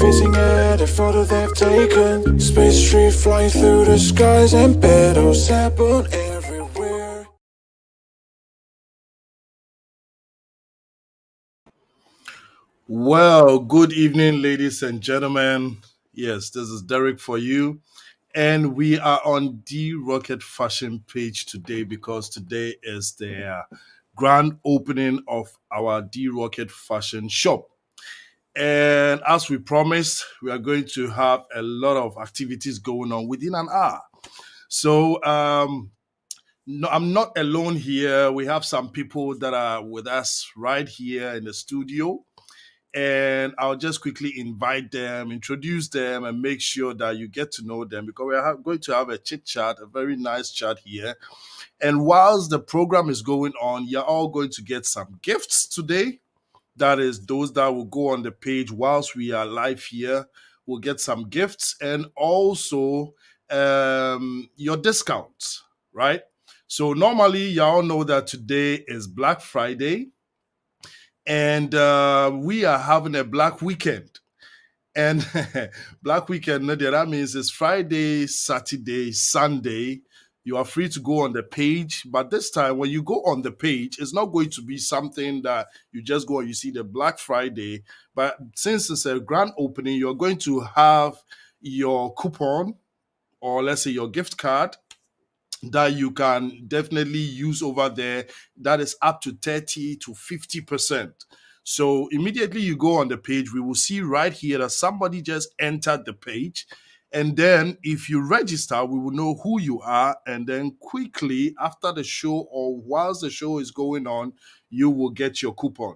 facing every photo they've taken. Space tree flying through the skies and petals happen everywhere. Well, good evening, ladies and gentlemen. Yes, this is Derek for you. And we are on D.Rocket Fashion page today because today is the grand opening of our D.Rocket Fashion shop. And as we promised, we are going to have a lot of activities going on within an hour. So, no, I'm not alone here. We have some people that are with us right here in the studio, and I'll just quickly invite them, introduce them, and make sure that you get to know them because we are going to have a chit chat, a very nice chat here. And whilst the program is going on, you're all going to get some gifts today. That is, those that will go on the page whilst we are live here will get some gifts and also your discounts, right? So, normally, y'all know that today is Black Friday and we are having a Black Weekend. And Black Weekend, no, that means it's Friday, Saturday, Sunday. You are free to go on the page, but this time when you go on the page, it's not going to be something that you just go and you see the Black Friday. But since it's a grand opening, you're going to have your coupon or let's say your gift card that you can definitely use over there. That is up to 30 to 50%. So immediately you go on the page, we will see right here that somebody just entered the page. And then if you register, we will know who you are. And then quickly after the show or whilst the show is going on, you will get your coupon.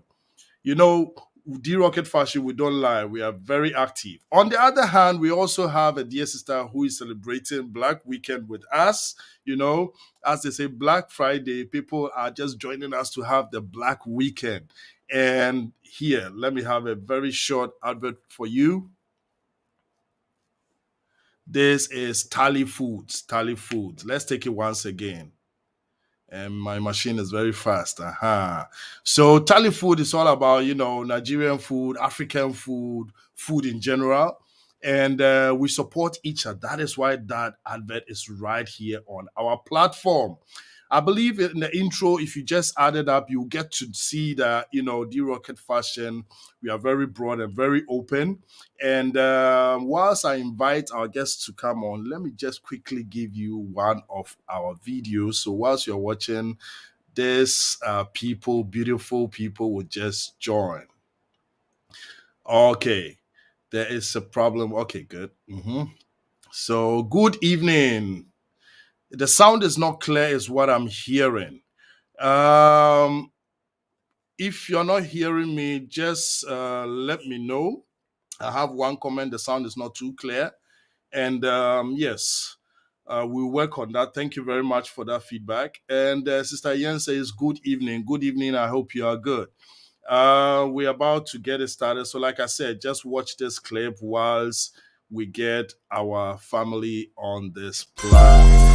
You know, D-Rocket Fashion, we don't lie. We are very active. On the other hand, we also have a dear sister who is celebrating Black Weekend with us. You know, as they say, Black Friday, people are just joining us to have the Black Weekend. And here, let me have a very short advert for you. This is Tally Foods. Tally Foods. Let's take it once again. And my machine is very fast. So Tally Food is all about, Nigerian food, African food, food in general. And we support each other. That is why that advert is right here on our platform. I believe in the intro, if you just add it up, you get to see that, D-Rocket Fashion, we are very broad and very open. And whilst I invite our guests to come on, let me just quickly give you one of our videos. So whilst you're watching this, people, beautiful people will just join. Okay, there is a problem. Okay, good. So good evening. The sound is not clear, is what I'm hearing. Um, if you're not hearing me, just let me know. I have one comment. The sound is not too clear. And yes, we'll work on that. Thank you very much for that feedback. And Sister Yen says, good evening. Good evening. I hope you are good. We're about to get it started. So, like I said, just watch this clip whilst we get our family on this plan.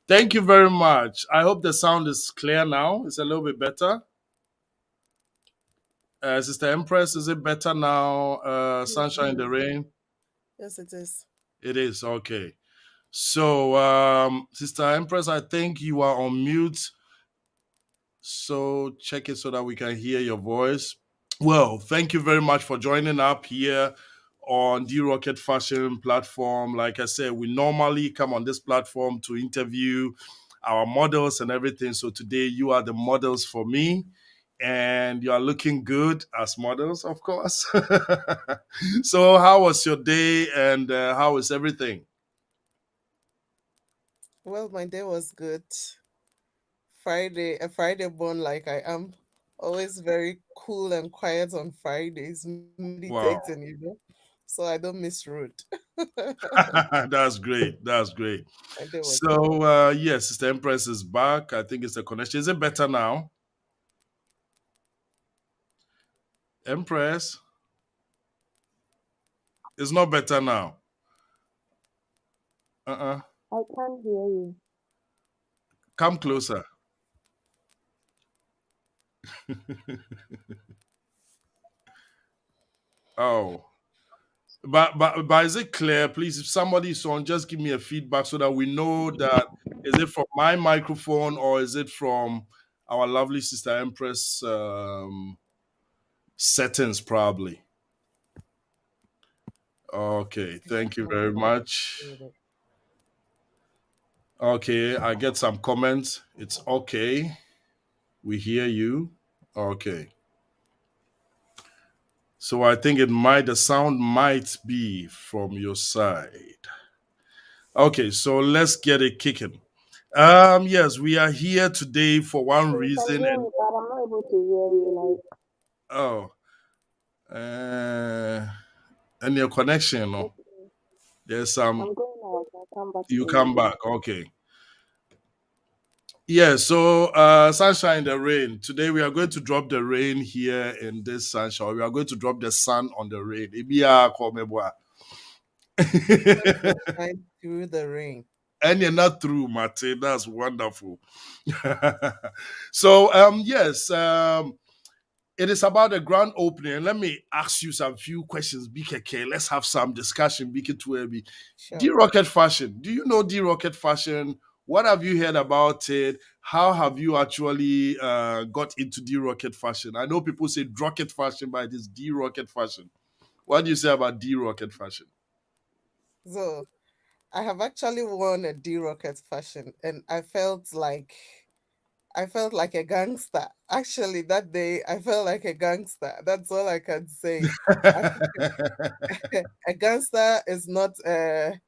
Thank you very much. I hope the sound is clear now. It's a little bit better. Sister Empress, is it better now? Sunshine in the rain? Yes, it is. It is, okay. So, Sister Empress, I think you are on mute. So, check it so that we can hear your voice. Well, thank you very much for joining up here on the Rocket Fashion platform. Like I said, we normally come on this platform to interview our models and everything. So today you are the models for me, and you are looking good as models, of course. So, how was your day and how is everything? Well, my day was good. Friday, a Friday born like I am, always very cool and quiet on Fridays, Wow. meditating. so I don't miss road. That's great. That's great. My day was good. So yes, Sister Empress is back. I think it's the connection. Is it better now? Empress? It's not better now. Uh-uh. I can't hear you. Come closer. Oh. But is it clear? Please, if somebody is on, just give me a feedback so that we know that is it from my microphone or is it from our lovely Sister Empress settings, probably. Okay, thank you very much. Okay, I get some comments. It's okay. We hear you. Okay. So I think the sound might be from your side. Okay, so let's get it kicking. Yes, we are here today for one You can reason hear and me, but I'm not able to hear you. oh, uh, and your connection, Like, no, there's some. I'm going out. I'll come back You in. come back, okay. Yeah, so sunshine in the rain. Today we are going to drop the rain here in this sunshine. We are going to drop the sun on the rain. Ibiya komebwa. Shine through the rain. And you're not through, Mate. That's wonderful. So yes, it is about the grand opening. Let me ask you some few questions, BKK. Let's have some discussion, BK2AB. Sure. D.Rocket Fashion. Do you know D.Rocket Fashion? What have you heard about it? How have you actually got into D.Rocket Fashion? I know people say Rocket Fashion, but it is D.Rocket Fashion. What do you say about D.Rocket Fashion? So I have actually worn a D-Rocket fashion, and I felt like a gangster. Actually, that day I felt like a gangster. That's all I can say. I- a gangster is not a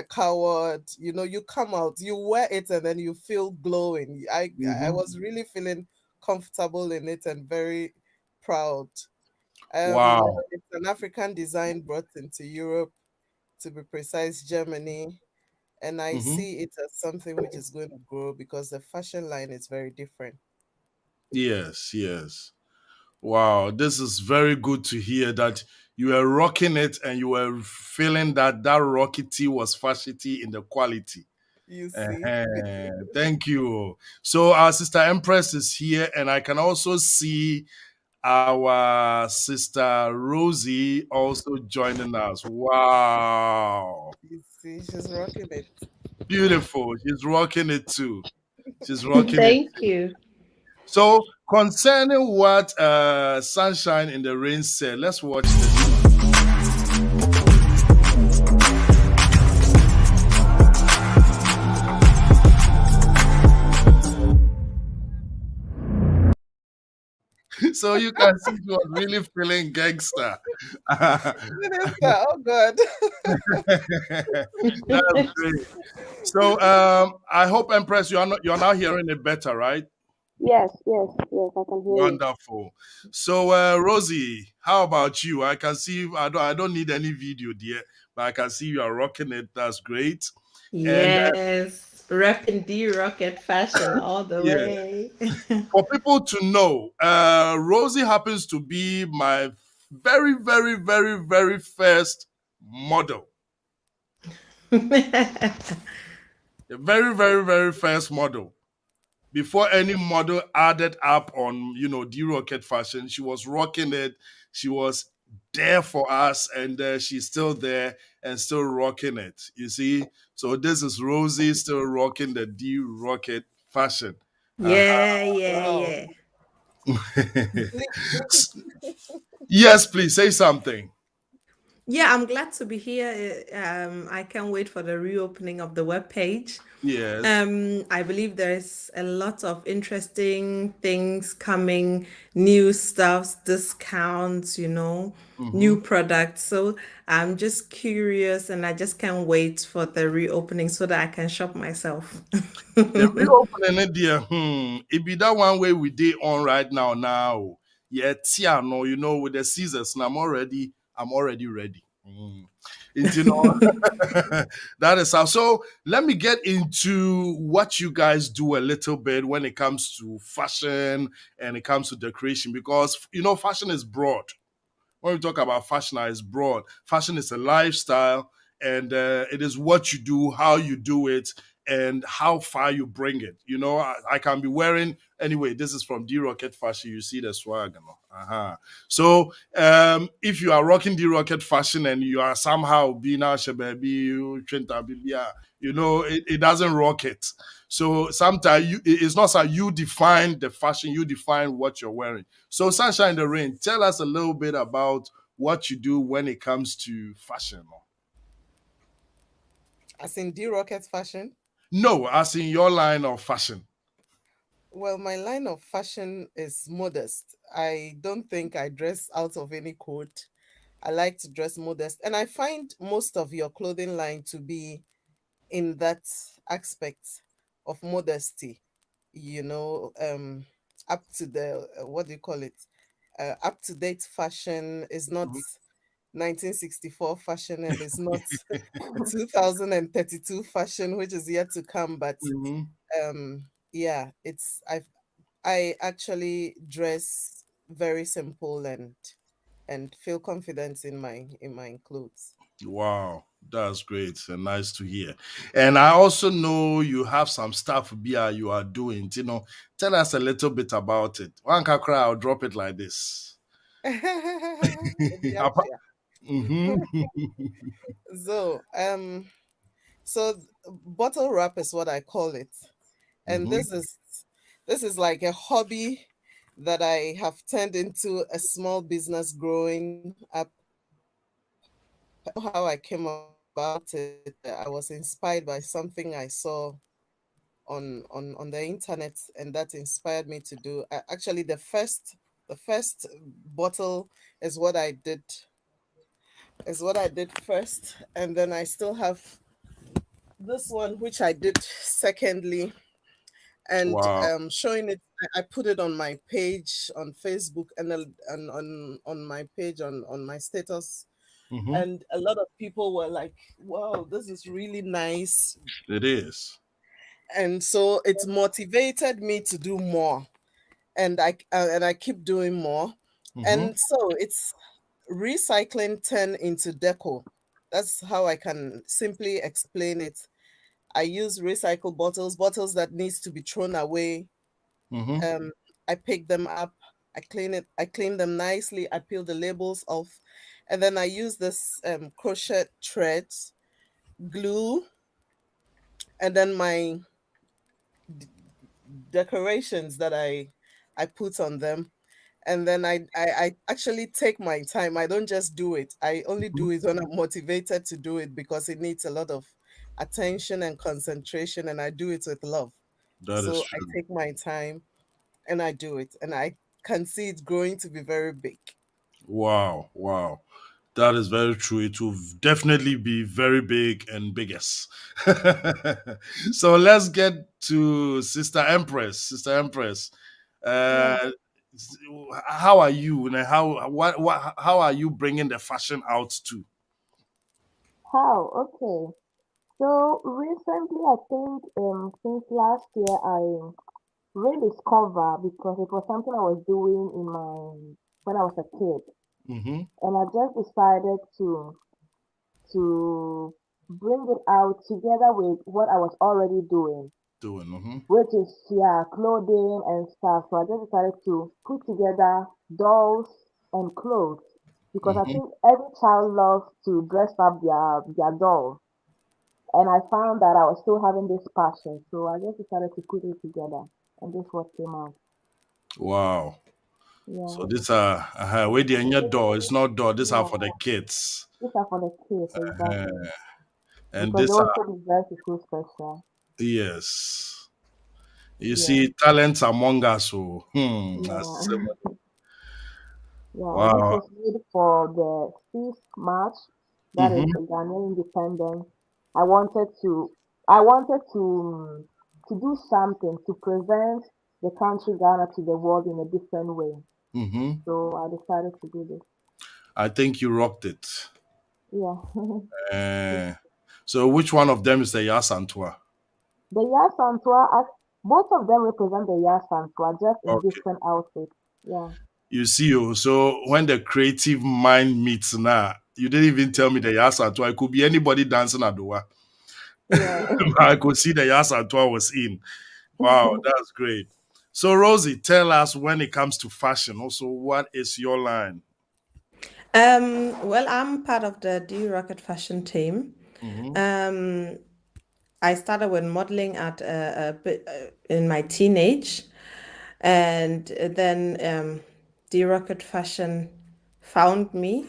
coward. You come out, you wear it, and then you feel glowing. I Mhm. was really feeling comfortable in it and very proud. Wow. It's an African design brought into Europe, to be precise, Germany, and I Mhm. see it as something which is going to grow because the fashion line is very different. Yes, yes. Wow, this is very good to hear that you were rocking it and you were feeling that rockety was fashionty in the quality. You see, Thank you. So our sister Empress is here, and I can also see our sister Rosie also joining us. Wow, you see, she's rocking it. beautiful. She's rocking it too. She's rocking it. Thank you. So concerning what Sunshine in the Rain said, let's watch this. So you can see she was really feeling gangster. Minister, oh God. That's great. So I hope Empress you're now hearing it better, right? Yes, yes, yes, I can hear you. Wonderful. So Rosie, how about you? I can see I don't need any video dear, but I can see you are rocking it. That's great. And Yes, repping D-Rocket fashion all the yeah, way. for people to know, Rosie happens to be my very, very, very, very first model. The very, very, very first model. Before any model added up on, D-Rocket Fashion, she was rocking it. She was there for us, and she's still there and still rocking it. You see? So this is Rosie still rocking the D-Rocket Fashion. Yeah, yeah, Wow. yeah. Yes, please say something. Yeah, I'm glad to be here. I can't wait for the reopening of the webpage. Yes. I believe there's a lot of interesting things coming, new stuffs, discounts, Mhm. new products. So I'm just curious and I just can't wait for the reopening so that I can shop myself. The reopening it there, it be that one way we did on right now. Now, yeah, tia no, with the scissors, and I'm already ready. You know, that is how. So let me get into what you guys do a little bit when it comes to fashion and it comes to decoration, because you know fashion is broad. When we talk about fashion, it's broad. Fashion is a lifestyle, and it is what you do, how you do it, and how far you bring it. You know, I can be wearing anyway. This is from D.Rocket Fashion. You see the swag, you know. So, if you are rocking D.Rocket Fashion and you are somehow being out, you know, it doesn't rock it. So sometimes it's not so you define the fashion, you define what you're wearing. So, Sunshine in the Rain, tell us a little bit about what you do when it comes to fashion. As in D.Rocket Fashion? No, as in your line of fashion. Well, my line of fashion is modest. I don't think I dress out of any code. I like to dress modest. And I find most of your clothing line to be in that aspect of modesty, you know, up to the, what do you call it? Up to date fashion is not Mhm. 1964 fashion and it's not 2032 fashion, which is yet to come. But Mhm. yeah, I actually dress very simple and feel confident in my clothes. Wow, that's great and nice to hear. And I also know you have some stuff Bia you are doing. You know, tell us a little bit about it. One kakra, I'll drop it like this. Mhm. So, bottle wrap is what I call it, and Mhm. this is like a hobby that I have turned into a small business growing up. I don't know how I came about it. I was inspired by something I saw on the internet, and that inspired me to do. Actually, the first bottle is what I did first, and then I still have this one which I did secondly, and Wow. showing it. I put it on my page on Facebook and on my page on my status, Mhm. and a lot of people were like, "Wow, this is really nice," It is. and so it motivated me to do more, and I keep doing more, Mhm. and so it's recycling turned into deco. That's how I can simply explain it. I use recycled bottles that needs to be thrown away. Mhm. Um, I pick them up, I clean them nicely, I peel the labels off, and then I use this crochet threads, glue, and then my decorations that I put on them. And then I actually take my time. I don't just do it. I only Mhm. do it when I'm motivated to do it because it needs a lot of attention and concentration, and I do it with love. That is So I true. take my time and I do it, and I can see it growing to be very big. Wow. Wow. That is very true. It will definitely be very big and biggest. So let's get to Sister Empress. Sister Empress, Yeah. uh, how are you? And how are you bringing the fashion out too? How? Okay. So recently, I think since last year, I rediscover because it was something I was doing in my when I was a kid, Mm-hmm. and I just decided to bring it out together with what I was already doing, Doing. Mm-hmm. which is yeah, clothing and stuff. So I just decided to put together dolls and clothes because I Mm-hmm. think every child loves to dress up their doll. And I found that I was still having this passion, so I just decided to put it together, and this what came out. Wow. So Yeah, these are where the door. It's not door. These are for the yeah. kids. These are for the kids Uh, exactly and because they these are also deserve to feel special. yes. You Yeah, see talents among us. So yeah. Yeah, this wow. was made for the 5th March, that is Mm-hmm. the Ghanaian independence. I wanted to, I wanted to do something to present the country Ghana to the world in a different way. Mm-hmm. So I decided to do this. I think you rocked it. Yeah. So which one of them is the Yasantua? The Yasantua, both of them represent the Yasantua, just in Okay. different outfits. Yeah. You see, oh, so when the creative mind meets now, you didn't even tell me the Yasantua. It could be anybody dancing at the wa. Yeah. I could see the Yasantua was in. Wow, that's great. So Rosie, tell us when it comes to fashion, also what is your line? Well, I'm part of the D.Rocket Fashion team. Mhm. Um, I started with modeling at in my teenage, and then D.Rocket Fashion found me,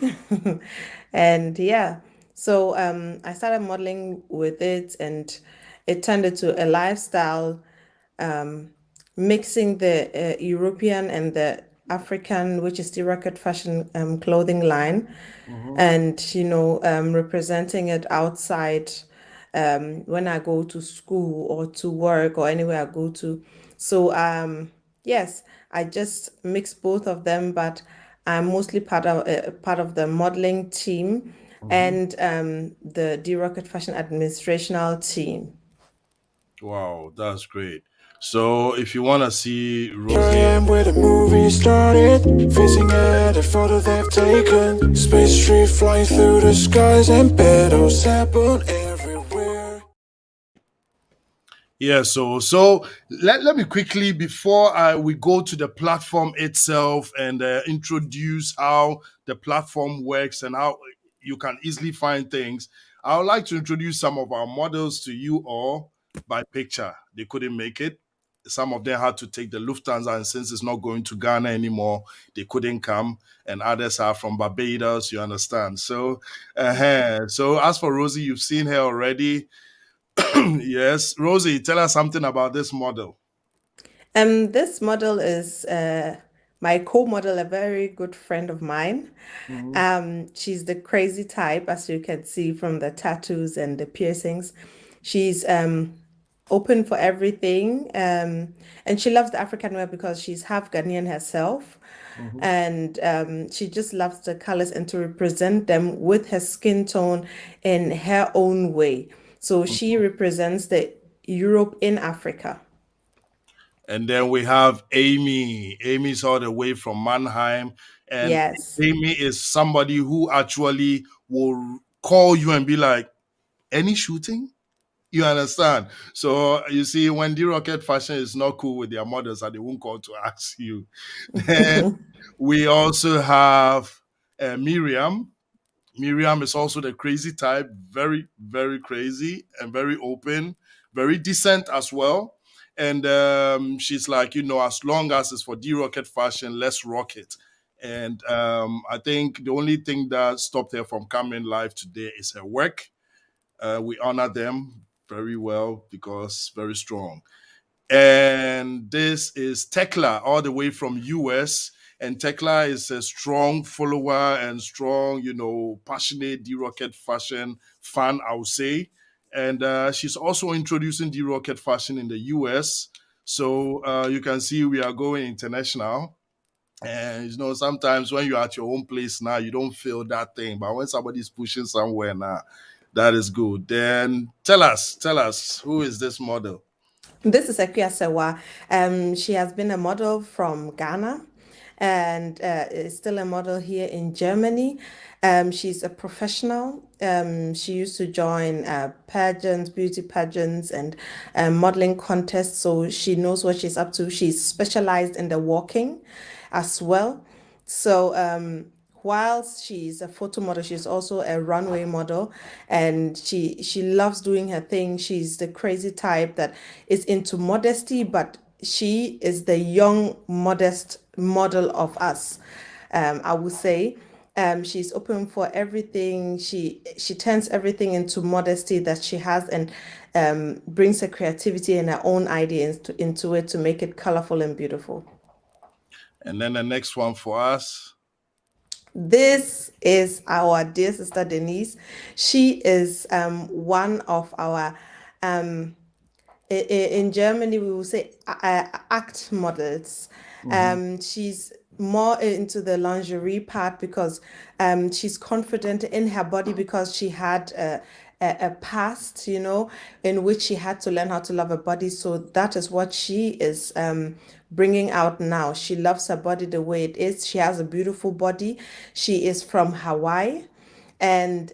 and yeah, so I started modeling with it, and it turned into a lifestyle, um, mixing the European and the African, which is D.Rocket Fashion clothing line, Mhm. and representing it outside when I go to school or to work or anywhere I go to. So yes, I just mix both of them, but I'm mostly part of the modeling team Mhm. and the D-Rocket Fashion administrational team. Wow, that's great. So if you want to see Here I Rosie, am where the movie started, facing at a photo they've taken. Space tree flying through the skies and petals happen everywhere. yeah, so let me quickly before we go to the platform itself and introduce how the platform works and how you can easily find things. I would like to introduce some of our models to you all by picture. They couldn't make it. Some of them had to take the Lufthansa, and since it's not going to Ghana anymore, they couldn't come. And others are from Barbados. You understand? So, so as for Rosie, you've seen her already. Yes, Rosie, tell us something about this model. This model is my co-model, a very good friend of mine. Mhm. She's the crazy type, as you can see from the tattoos and the piercings. She's open for everything, and she loves the African wear because she's half Ghanaian herself, Mhm. and she just loves the colors and to represent them with her skin tone in her own way. So she represents the Europe in Africa. And then we have Amy. Amy's all the way from Mannheim. And Yes. Amy is somebody who actually will call you and be like, any shooting? You understand? So you see, when the Rocket Fashion is not cool with their models, and they won't call to ask you. Then we also have Miriam. Miriam is also the crazy type, very, very crazy and very open, very decent as well. And she's like, as long as it's for D-Rocket Fashion, let's rock it. And I think the only thing that stopped her from coming live today is her work. We honor them very well because very strong. And this is Tekla, all the way from US. And Tekla is a strong follower and strong, passionate D-Rocket fashion fan, I would say. And she's also introducing D-Rocket fashion in the US. So you can see we are going international. And sometimes when you're at your own place now, you don't feel that thing. But when somebody's pushing somewhere now, that is good. Then tell us, who is this model? This is Ekia Sewa. She has been a model from Ghana and is still a model here in Germany. She's a professional. She used to join pageants, beauty pageants, and modeling contests, so she knows what she's up to. She's specialized in the walking as well. So, whilst she's a photo model, she's also a runway model, and she loves doing her thing. She's the crazy type that is into modesty, but she is the young, modest model of us. I would say. She's open for everything. She turns everything into modesty that she has and brings her creativity and her own ideas into it to make it colorful and beautiful. And then the next one for us. This is our dear sister Denise. She is one of our in Germany we will say act models. Mhm. She's more into the lingerie part because she's confident in her body because she had a past, in which she had to learn how to love her body. So that is what she is bringing out now. She loves her body the way it is. She has a beautiful body. She is from Hawaii. And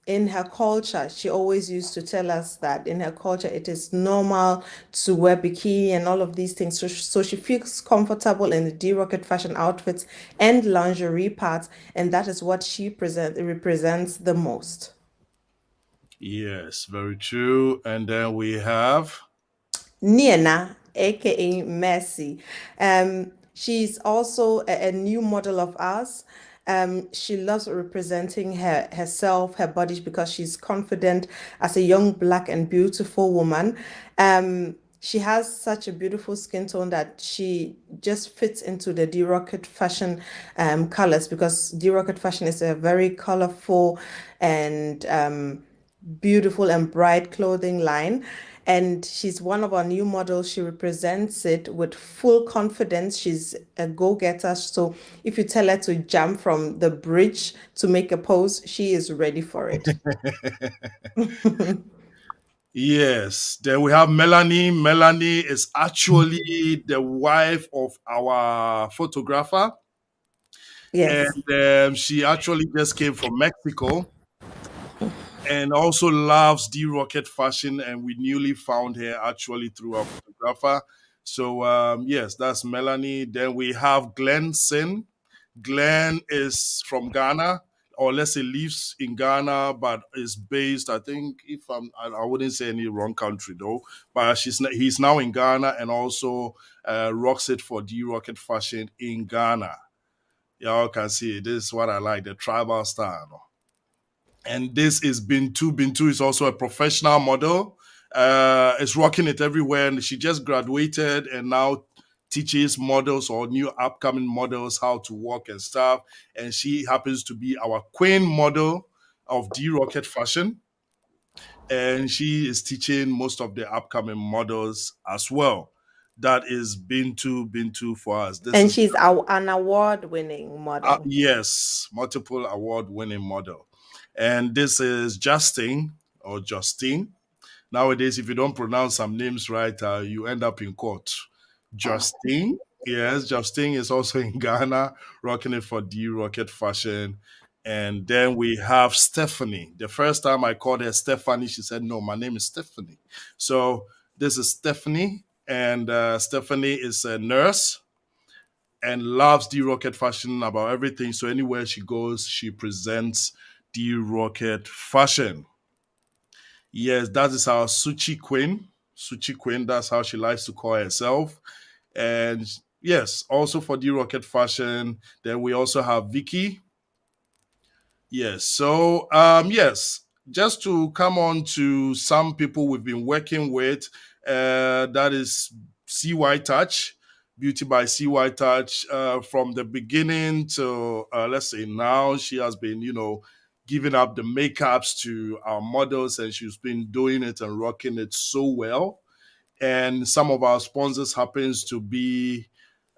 in her culture, she always used to tell us that in her culture, it is normal to wear bikini and all of these things. So she feels comfortable in the D-Rocket fashion outfits and lingerie parts, and that is what she represents the most. Yes, very true. And then we have. Niena, aka Messi. She's also a new model of ours. She loves representing herself, her body, because she's confident as a young, black, and beautiful woman. She has such a beautiful skin tone that she just fits into the D-Rocket fashion colors because D-Rocket fashion is a very colorful and beautiful and bright clothing line. And she's one of our new models. She represents it with full confidence. She's a go-getter. So if you tell her to jump from the bridge to make a pose, she is ready for it. Yes. Then we have Melanie. Melanie is actually the wife of our photographer. Yes. And she actually just came from Mexico and also loves D-Rocket fashion. And we newly found her actually through our photographer. So, yes, that's Melanie. Then we have Glenn Sin. Glenn is from Ghana, or let's say lives in Ghana, but is based, I think, if I wouldn't say any wrong country though, but he's now in Ghana and also rocks it for D-Rocket fashion in Ghana. Y'all can see it. This is what I like, the tribal style. No? And this is Bintu. Bintu is also a professional model. Is rocking it everywhere. And she just graduated and now teaches models or new upcoming models how to walk and stuff. And she happens to be our queen model of D-Rocket fashion. And she is teaching most of the upcoming models as well. That is Bintu for us. This And is she's an award-winning model. yes, multiple award winning model. And this is Justin or Justine. Nowadays, if you don't pronounce some names right, you end up in court. Justine, yes, Justine is also in Ghana, rocking it for D Rocket Fashion. And then we have Stephanie. The first time I called her Stephanie, she said, "No, my name is Stephanie." So this is Stephanie, and Stephanie is a nurse and loves D Rocket Fashion about everything. So anywhere she goes, she presents D Rocket Fashion. Yes, that is our Suchi Queen. Suchi Queen, that's how she likes to call herself. And yes, also for D Rocket Fashion, then we also have Vicky. Yes. So, yes, just to come on to some people we've been working with, that is CY Touch, Beauty by CY Touch. From the beginning to, let's say now, she has been, giving up the makeups to our models and she's been doing it and rocking it so well. And some of our sponsors happens to be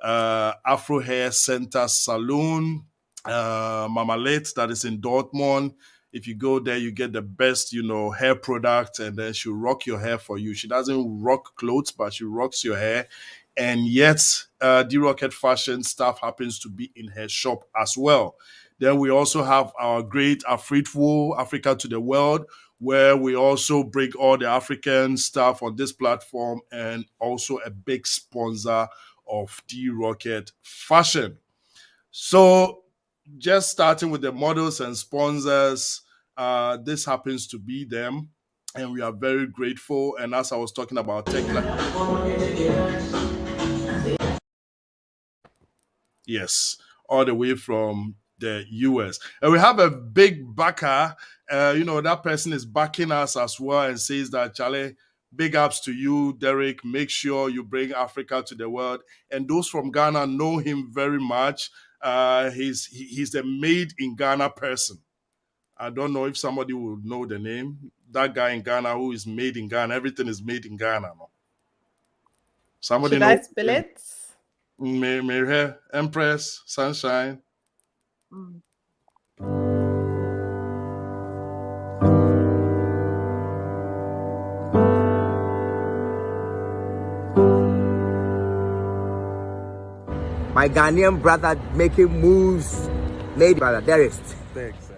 Afro Hair Center Saloon, Mama Lit, that is in Dortmund. If you go there, you get the best, hair product, and then she'll rock your hair for you. She doesn't rock clothes, but she rocks your hair. And yet, D Rocket Fashion stuff happens to be in her shop as well. Then we also have our great Afritwo, Africa to the World, where we also bring all the African stuff on this platform and also a big sponsor of D Rocket Fashion. So, just starting with the models and sponsors, this happens to be them, and we are very grateful. And as I was talking about tech, yes, all the way from the US. And we have a big backer. That person is backing us as well and says that, Charlie, big ups to you, Derek. Make sure you bring Africa to the world. And those from Ghana know him very much. He's the made in Ghana person. I don't know if somebody will know the name. That guy in Ghana who is made in Ghana. Everything is made in Ghana. No? Somebody Should know? I spill it? Mirror, Empress, Sunshine. Mm. My Ghanaian brother making moves, made brother. There is. Thanks.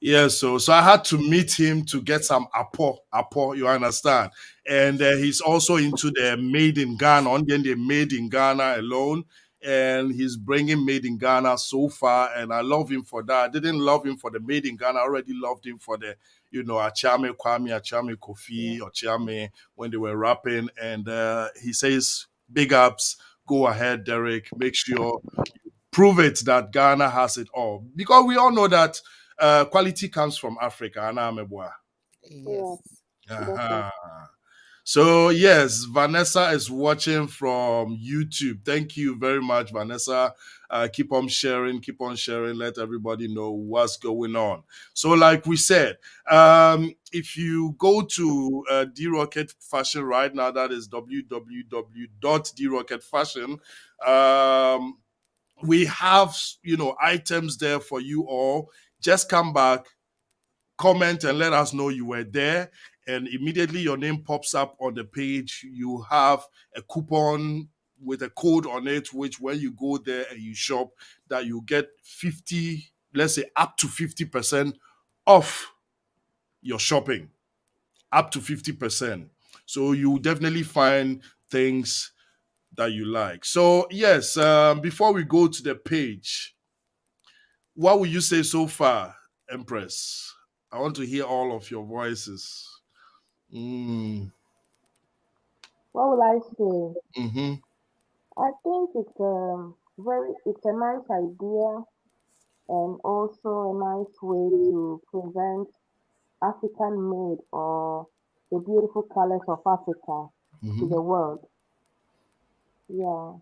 Yeah, so I had to meet him to get some apo, you understand? And he's also into the made in Ghana, on the made in Ghana alone. And he's bringing made in Ghana so far, and I love him for that. I didn't love him for the made in Ghana. I already loved him for the, Achame Kwame, Achame Yeah. Kofi, Achame when they were rapping. And he says, big ups, go ahead, Derek. Make sure prove it that Ghana has it all. Because we all know that quality comes from Africa. Anamebwa. Yeah, Yes. definitely. Uh-huh. So, yes, Vanessa is watching from YouTube. Thank you very much, Vanessa. Keep on sharing, let everybody know what's going on. So, like we said, if you go to D-Rocket Fashion right now, that is www.drocketfashion. We have items there for you all. Just come back, comment, and let us know you were there, and immediately your name pops up on the page. You have a coupon with a code on it, which when you go there and you shop, that you get 50, let's say up to 50% off your shopping, up to 50%. So you definitely find things that you like. So yes, before we go to the page, what would you say so far, Empress? I want to hear all of your voices. Mm, What will I say? mm-hmm, I think it's a nice idea and also a nice way to present African made or the beautiful colors of Africa to mm-hmm. the world. Yeah,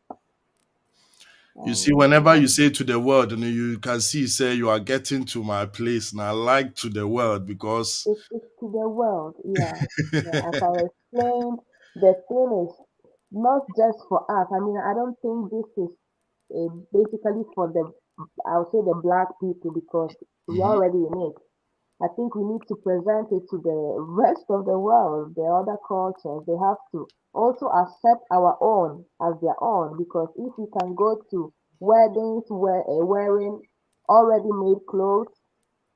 You see, and whenever you say to the world, and you can see, say you are getting to my place, and I like to the world because. it's to the world. Yeah, yeah. As I explained, the thing is not just for us. I mean, I don't think this is basically for the, I'll say the black people because we're Mhm, already in it. I think we need to present it to the rest of the world, the other cultures. They have to also accept our own as their own because if you can go to weddings wearing already made clothes,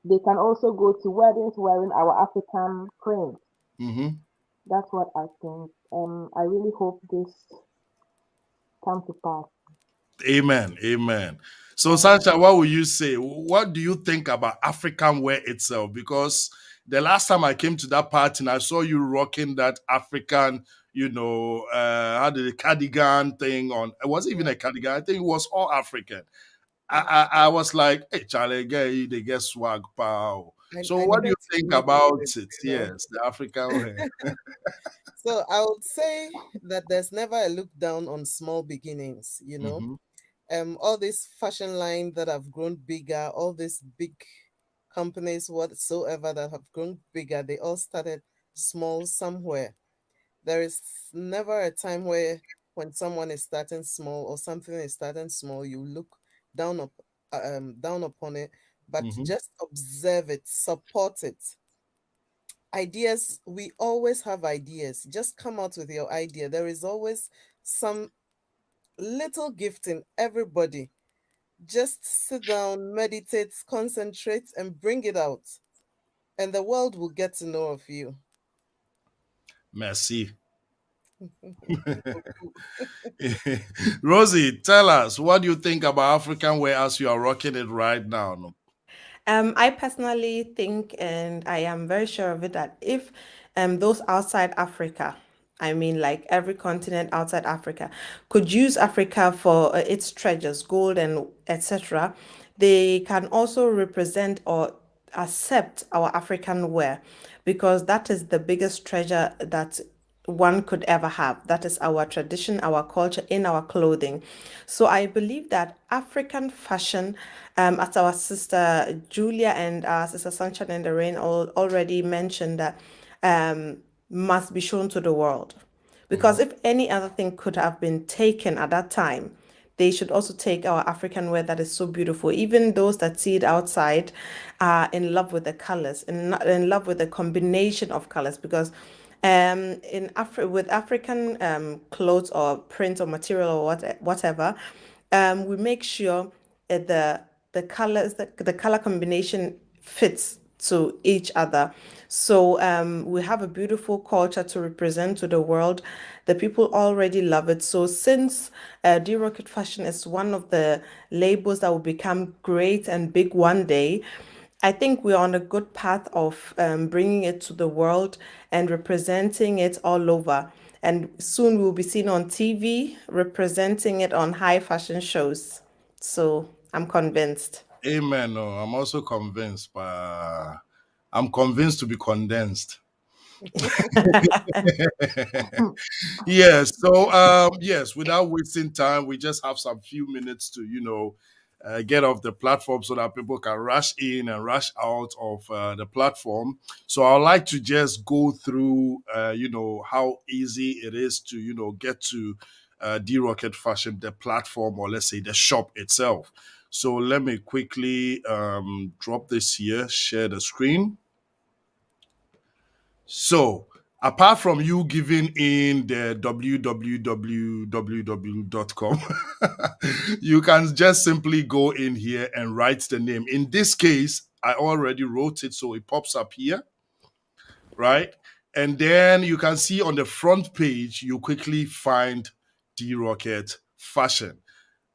they can also go to weddings wearing our African prints. mhm. That's what I think. I really hope this comes to pass. Amen. Amen. So, Um, Sancha, what would you say? What do you think about African wear itself? Because the last time I came to that party and I saw you rocking that African, how did the cardigan thing on? It wasn't even Yeah. a cardigan. I think it was all African. I, Yeah. I, I was like, hey, Charlie, girl, they get swag, pow. So, I what do you needed to think look about good, it? you know. Yes, the African wear. So I would say that there's never a look down on small beginnings, you know. Mm-hmm, All these fashion lines that have grown bigger, all these big companies whatsoever that have grown bigger, they all started small somewhere. There is never a time where when someone is starting small or something is starting small, you look down up down upon it, but mm-hmm, just observe it, support it. Ideas, we always have ideas. Just come out with your idea. There is always some little gift in everybody. Just sit down, meditate, concentrate, and bring it out. And the world will get to know of you. merci. Rosie, tell us, what do you think about African wear as you are rocking it right now? No? I personally think, and I am very sure of it, that if those outside Africa, I mean, like every continent outside Africa, could use Africa for its treasures, gold and etc., they can also represent or accept our African wear because that is the biggest treasure that one could ever have. That is our tradition, our culture in our clothing. So I believe that African fashion, as our sister Julia and our sister Sunshine and the Rain already mentioned, that must be shown to the world Because if any other thing could have been taken at that time, they should also take our African wear that is so beautiful. Even those that see it outside are in love with the colors, in love with the combination of colors. Because with African clothes or print or material or whatever, we make sure the colors, the color combination fits to each other. So we have a beautiful culture to represent to the world. The people already love it. So since D.Rocket Fashion is one of the labels that will become great and big one day, I think we're on a good path of bringing it to the world and representing it all over. And soon we'll be seen on TV representing it on high fashion shows. So I'm convinced. Amen. No, I'm also convinced, but I'm convinced to be condensed. Yes. So, yes, without wasting time, we just have some few minutes to, get off the platform so that people can rush in and rush out of the platform. So, I'd like to just go through, how easy it is to, get to D Rocket Fashion, the platform, or let's say the shop itself. So, let me quickly drop this here, share the screen. So, apart from you giving in the www.com, you can just simply go in here and write the name. In this case, I already wrote it, so it pops up here, right? And then you can see on the front page, you quickly find D Rocket Fashion.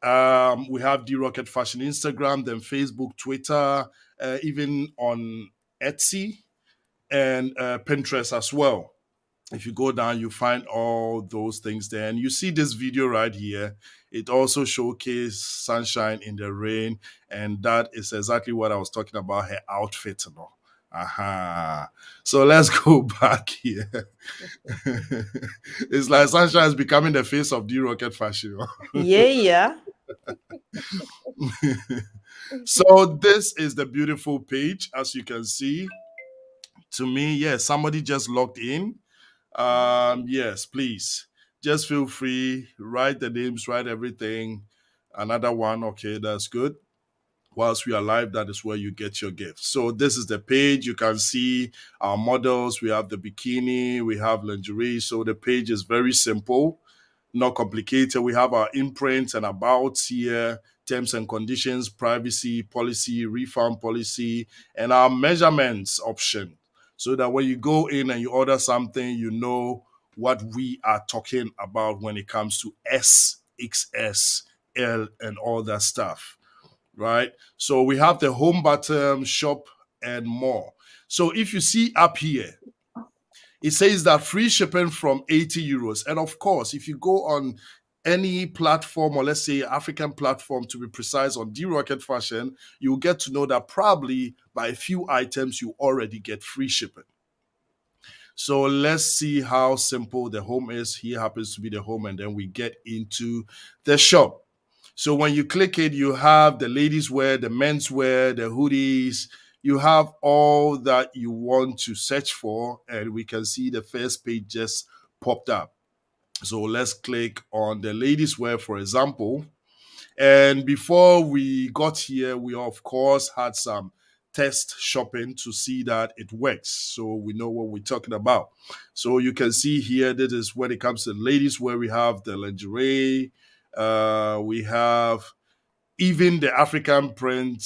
We have D Rocket Fashion Instagram, then Facebook, Twitter, even on Etsy and Pinterest as well. If you go down, you find all those things there. And you see this video right here. It also showcases Sunshine in the Rain. And that is exactly what I was talking about, her outfit. Aha. So let's go back here. It's like Sunshine is becoming the face of D Rocket Fashion. Yeah, yeah. So this is the beautiful page, as you can see. To me, yes, somebody just logged in. Yes, please. Just feel free. Write the names, write everything. Another one. Okay, that's good. Whilst we are live, that is where you get your gift. So this is the page. You can see our models. We have the bikini. We have lingerie. So the page is very simple, not complicated. We have our imprints and abouts here, terms and conditions, privacy policy, refund policy, and our measurements option. So that when you go in and you order something, you know what we are talking about when it comes to S, XS, L, and all that stuff, right? So we have the home button, shop, and more. So if you see up here, it says that free shipping from 80 euros. And of course, if you go on any platform, or let's say African platform to be precise, on D Rocket Fashion, you'll get to know that probably by a few items, you already get free shipping. So let's see how simple the home is. Here happens to be the home, and then we get into the shop. So when you click it, you have the ladies wear, the men's wear, the hoodies. You have all that you want to search for, and we can see the first page just popped up. So let's click on the ladies wear, for example. And before we got here, we of course had some test shopping to see that it works. So we know what we're talking about. So you can see here, this is when it comes to ladies wear, we have the lingerie, we have even the African print,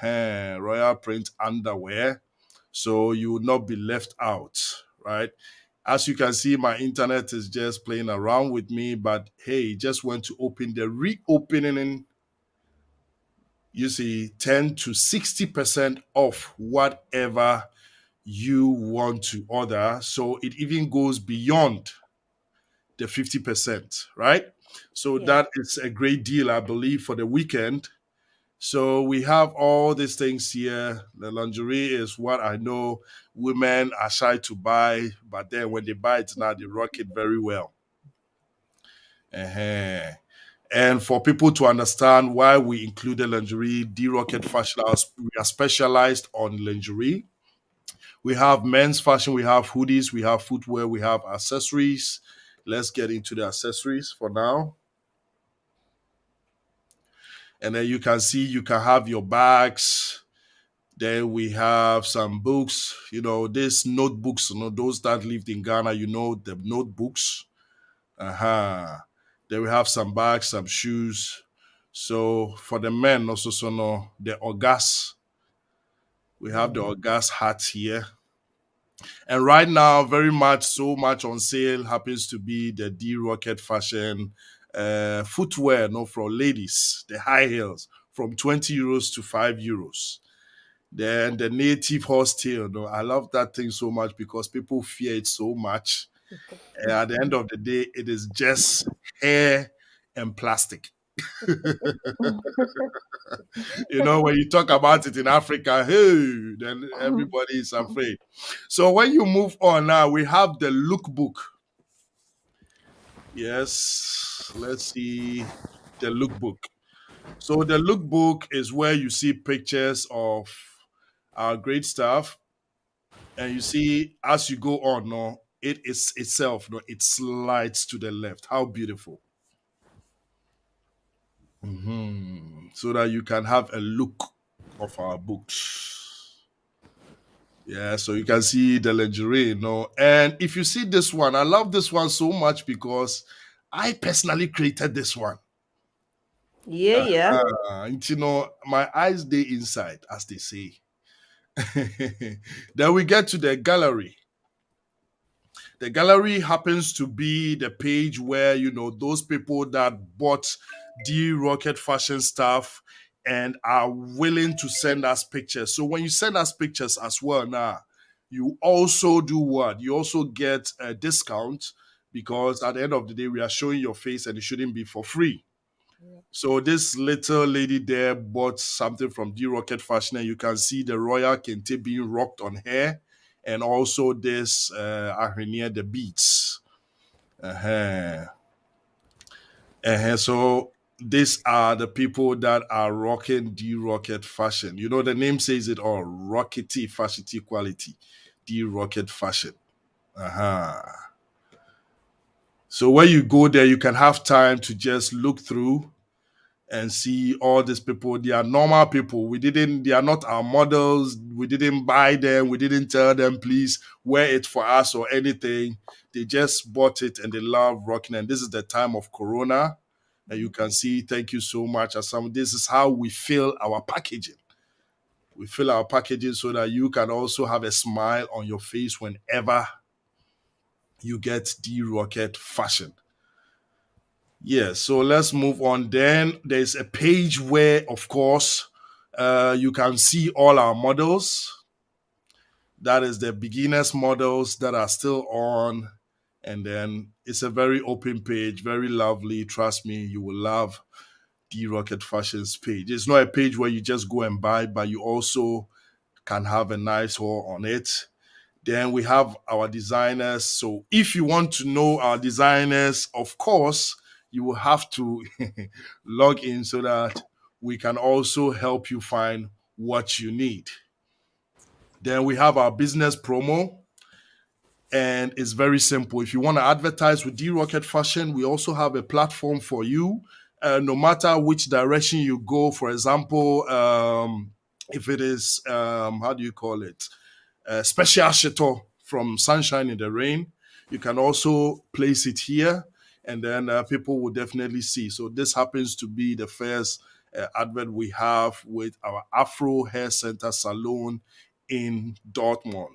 royal print underwear. So you would not be left out, right? As you can see, my internet is just playing around with me, but hey, just want to open the reopening. You see, 10 to 60% off whatever you want to order. So it even goes beyond the 50%, right? So Yeah. that is a great deal, I believe, for the weekend. So we have all these things here. The lingerie is what I know women are shy to buy, but then when they buy it now, they rock it very well. Uh-huh. And for people to understand why we included lingerie, D Rocket Fashion House, we are specialized on lingerie. We have men's fashion, we have hoodies, we have footwear, we have accessories. Let's get into the accessories for now. And then you can see you can have your bags. Then we have some books, these notebooks, those that lived in Ghana, the notebooks. Then we have some bags, some shoes. So for the men also, the Ogas. We have the Ogas hat here. And right now, so much on sale happens to be the D.Rocket Fashion footwear, for ladies, the high heels from 20 euros to 5 euros. Then the native horsetail, I love that thing so much because people fear it so much. And at the end of the day, it is just hair and plastic. When you talk about it in Africa, hey, then everybody is afraid. So when you move on now, we have the lookbook. Yes, let's see the lookbook. So the lookbook is where you see pictures of our great stuff, and you see as you go on, it is itself, it slides to the left. How beautiful! So that you can have a look of our books. Yeah, so you can see the lingerie, And if you see this one, I love this one so much because I personally created this one. Yeah. And my eyes they inside, as they say. Then we get to the gallery. The gallery happens to be the page where, those people that bought D.Rocket Fashion stuff and are willing to send us pictures. So when you send us pictures as well now, you also do what? You also get a discount because at the end of the day, we are showing your face and it shouldn't be for free. Yeah. So this little lady there bought something from D.Rocket Fashion, and you can see the royal kente being rocked on her, and also this ahweneɛ, the beads. So these are the people that are rocking D.Rocket Fashion. The name says it all: rockety, fashionty, quality. D.Rocket Fashion. So when you go there, you can have time to just look through and see all these people. They are normal people. They are not our models. We didn't buy them. We didn't tell them, please wear it for us or anything. They just bought it and they love rocking. And this is the time of Corona. And you can see, thank you so much. This is how we fill our packaging. We fill our packaging so that you can also have a smile on your face whenever you get D.Rocket Fashion. Yeah, so let's move on. Then there's a page where, of course, you can see all our models. That is the beginners models that are still on. And then it's a very open page, very lovely. Trust me, you will love D.Rocket Fashion's page. It's not a page where you just go and buy, but you also can have a nice haul on it. Then we have our designers. So if you want to know our designers, of course, you will have to log in so that we can also help you find what you need. Then we have our business promo. And it's very simple. If you want to advertise with D.Rocket Fashion, we also have a platform for you. No matter which direction you go, for example, if it is, how do you call it? Special Chateau from Sunshine in the Rain. You can also place it here, and then people will definitely see. So this happens to be the first advert we have with our Afro Hair Center Salon in Dortmund.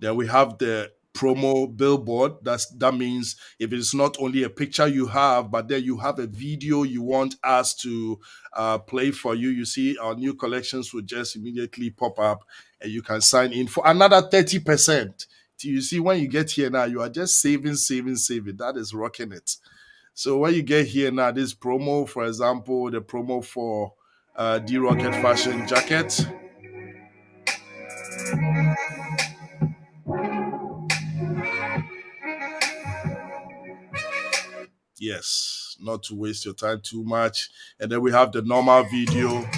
Then we have the promo billboard. That means if it's not only a picture you have, but then you have a video you want us to play for you. You see our new collections will just immediately pop up and you can sign in for another 30%. You see, when you get here now, you are just saving. That is rocking it. So when you get here now, this promo, for example, the promo for D.Rocket Fashion jacket. Yes, not to waste your time too much. And then we have the normal video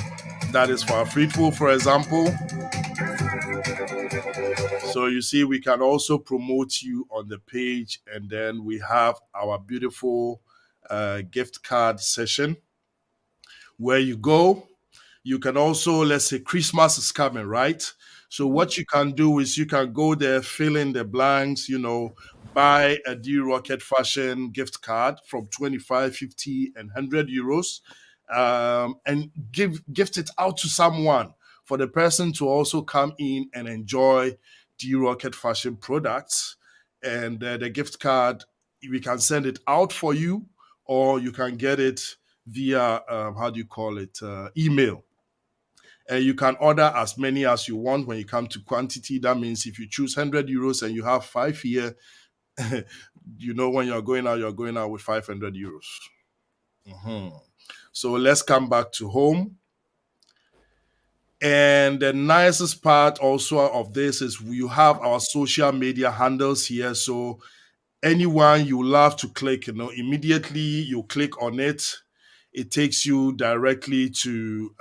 that is for our Fruitful, for example. So you see, we can also promote you on the page, and then we have our beautiful gift card session where you go. You can also, let's say, Christmas is coming, right? So what you can do is you can go there, fill in the blanks, buy a D Rocket Fashion gift card from 25, 50, and 100 euros, and gift it out to someone for the person to also come in and enjoy D Rocket Fashion products. And the gift card, we can send it out for you, or you can get it via, how do you call it, email. And you can order as many as you want when you come to quantity. That means if you choose 100 euros and you have 5 here, when you're going out with 500 euros. So let's come back to home. And the nicest part also of this is you have our social media handles here. So anyone you love to click, immediately you click on it. It takes you directly to,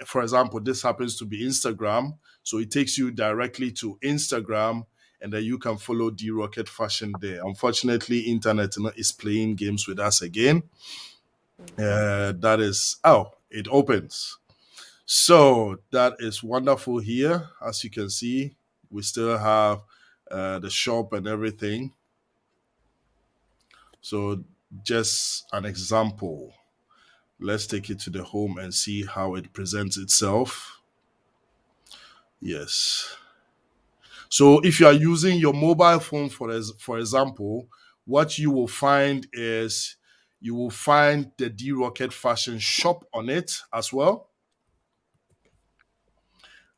for example, this happens to be Instagram. So it takes you directly to Instagram, and then you can follow D Rocket Fashion there. Unfortunately, internet is playing games with us again. It opens. So that is wonderful here. As you can see, we still have the shop and everything. So just an example. Let's take it to the home and see how it presents itself. Yes. So if you are using your mobile phone, for example, what you will find is you will find the D Rocket Fashion shop on it as well.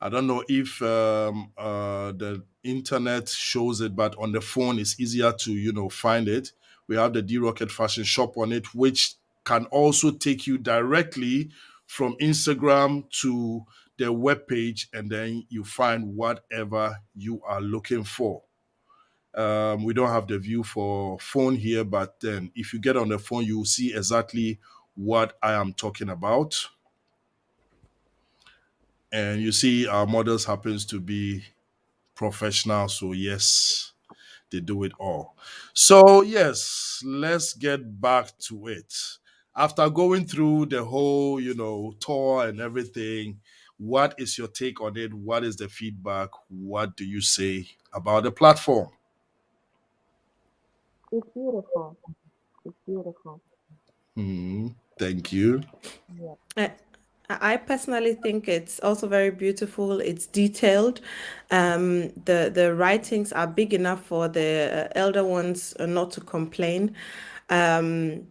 I don't know if the internet shows it, but on the phone it's easier to find it. We have the D Rocket Fashion shop on it, which can also take you directly from Instagram to the web page, and then you find whatever you are looking for. We don't have the view for phone here, but then if you get on the phone, you will see exactly what I am talking about. And you see our models happens to be professional, so yes, they do it all. So yes, let's get back to it. After going through the whole tour and everything, what is your take on it? What is the feedback? What do you say about the platform? It's beautiful. It's beautiful. Thank you. Yeah. I I personally think it's also very beautiful. It's detailed. The writings are big enough for the elder ones not to complain. Um,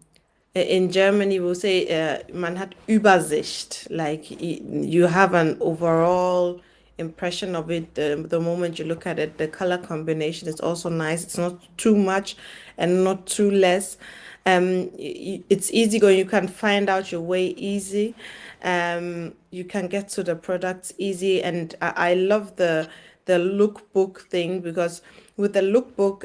in Germany, we'll say man hat Übersicht. Like you have an overall impression of it the moment you look at it. The color combination is also nice. It's not too much and not too less. It's easy going. You can find out your way easy. You can get to the products easy, and I love the lookbook thing because with the lookbook,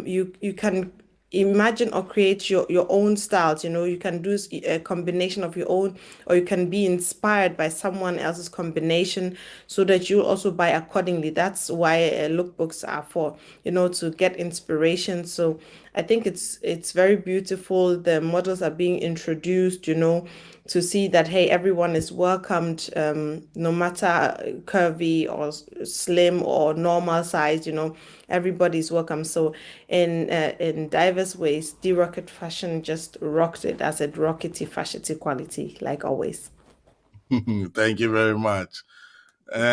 you can imagine or create your own styles. You can do a combination of your own, or you can be inspired by someone else's combination so that you also buy accordingly. That's why lookbooks are for, to get inspiration. So I think it's very beautiful. The models are being introduced, to see that, hey, everyone is welcomed, no matter curvy or slim or normal size. Everybody's welcome. So in diverse ways, D Rocket Fashion just rocked it. As a rockety fashion quality, like always. Thank you very much.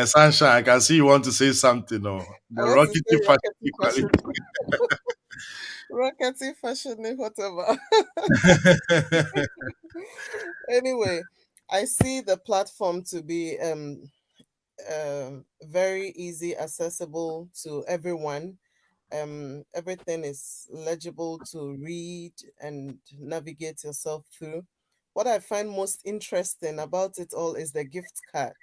Sunshine, I can see you want to say something. I The want to rockety say fashion rockety equality. fashion, rockety fashion, whatever. Anyway, I see the platform to be very easy, accessible to everyone. Everything is legible to read and navigate yourself through. What I find most interesting about it all is the gift card.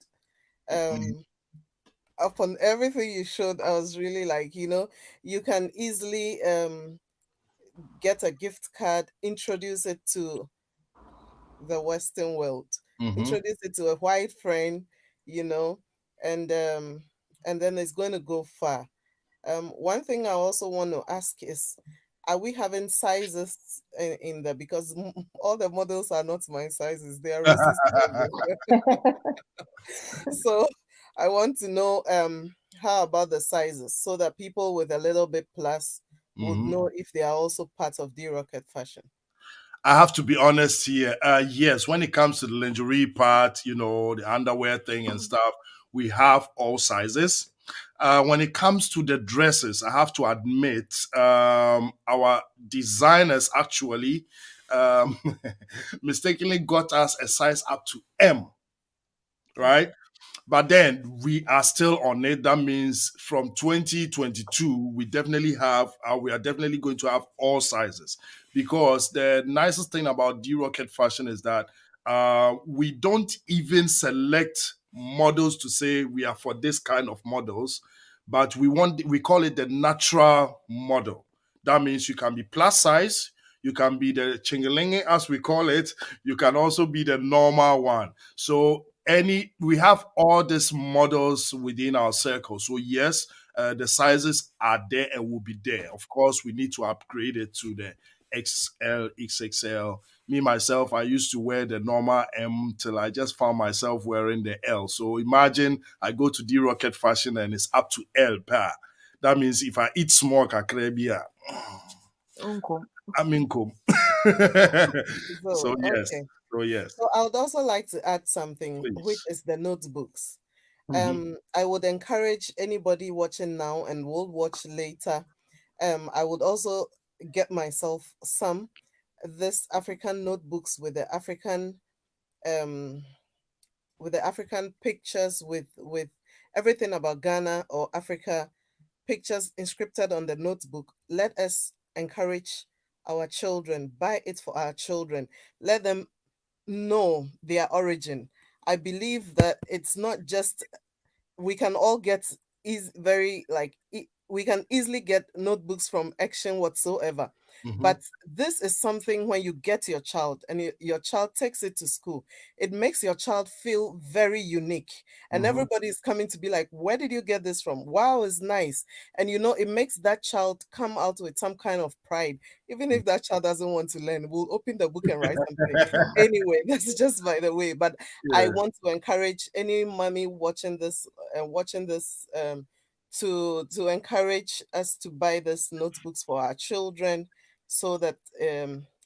Upon everything you showed, I was really like, you can easily get a gift card, introduce it to the Western world, Mhm. introduce it to a white friend, you know, and and then it's going to go far. One thing I also want to ask is, are we having sizes in there? Because all the models are not my sizes; they are Rosie's sizes. So I want to know how about the sizes, so that people with a little bit plus would Mhm. know if they are also part of D-Rocket Fashion. I have to be honest here. Yes, when it comes to the lingerie part, the underwear thing and stuff, we have all sizes. When it comes to the dresses, I have to admit, our designers actually um, mistakenly got us a size up to M, right? But then we are still on it. That means from 2022, we are definitely going to have all sizes, because the nicest thing about D-Rocket Fashion is that we don't even select models to say we are for this kind of models, but we call it the natural model. That means you can be plus size, you can be the chingalinge as we call it, you can also be the normal one. So we have all these models within our circle. So yes, the sizes are there and will be there. Of course, we need to upgrade it to the XL, XXL. Me myself, I used to wear the normal M till I just found myself wearing the L. So imagine I go to D-Rocket Fashion and it's up to L per. That means if I eat small kakrebia, Uncle. I'm in com. So So yes. okay. So yes. So I would also like to add something, which Please. is the notebooks. Mhm. I would encourage anybody watching now and will watch later. I would also get myself some this African notebooks um with the African pictures, with everything about Ghana or Africa, pictures inscripted on the notebook. Let us encourage our children, buy it for our children. Let them know their origin. I believe that it's not just, we can all get is very like we can easily get notebooks from Action whatsoever, Mhm. but this is something when you get your child and your child takes it to school, it makes your child feel very unique, and Mhm. everybody is coming to be like, where did you get this from? Wow, is nice. And it makes that child come out with some kind of pride. Even if that child doesn't want to learn, we'll open the book and write something. Anyway, that's just by the way. But I Yeah, want to encourage any mommy watching this to encourage us to buy these notebooks for our children, so that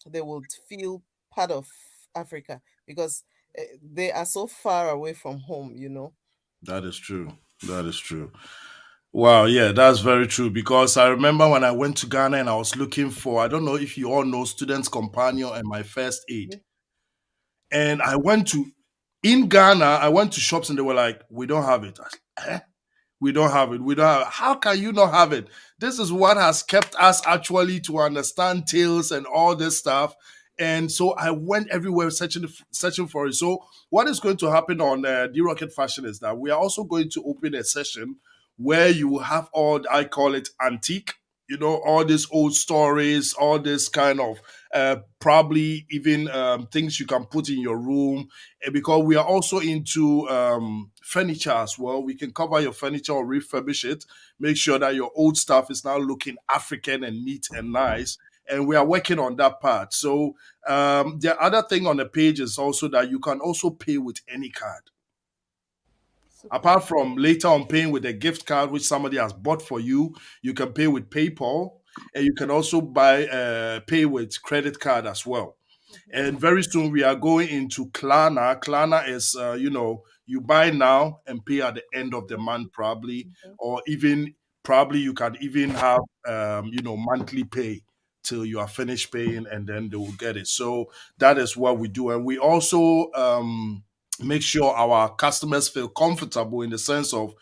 they would feel part of Africa, because they are so far away from home. that is true. That is true. Wow, yeah, that's very true. Because I remember when I went to Ghana and I was looking for, I don't know if you all know Student's Companion and My First Aid. Mhm. And in Ghana, I went to shops and they were like, we don't have it. I was like, eh? We don't have it. We don't have it. How can you not have it? This is what has kept us actually to understand tales and all this stuff. And so I went everywhere searching for it. So what is going to happen on D Rocket Fashion is that we are also going to open a session where you have all, I call it antique, all these old stories, all this kind of probably even things you can put in your room. Because we are also into furniture as well. We can cover your furniture or refurbish it, make sure that your old stuff is now looking African and neat and nice. And we are working on that part. So the other thing on the page is also that you can also pay with any card. Super. Apart from later on paying with a gift card which somebody has bought for you, you can pay with PayPal, and you can also pay with credit card as well. Mhm. And very soon we are going into Klarna. Klarna is, you buy now and pay at the end of the month, probably, Mhm. or even probably you can even have, monthly pay till you are finished paying, and then they will get it. So that is what we do, and we also make sure our customers feel comfortable in the sense of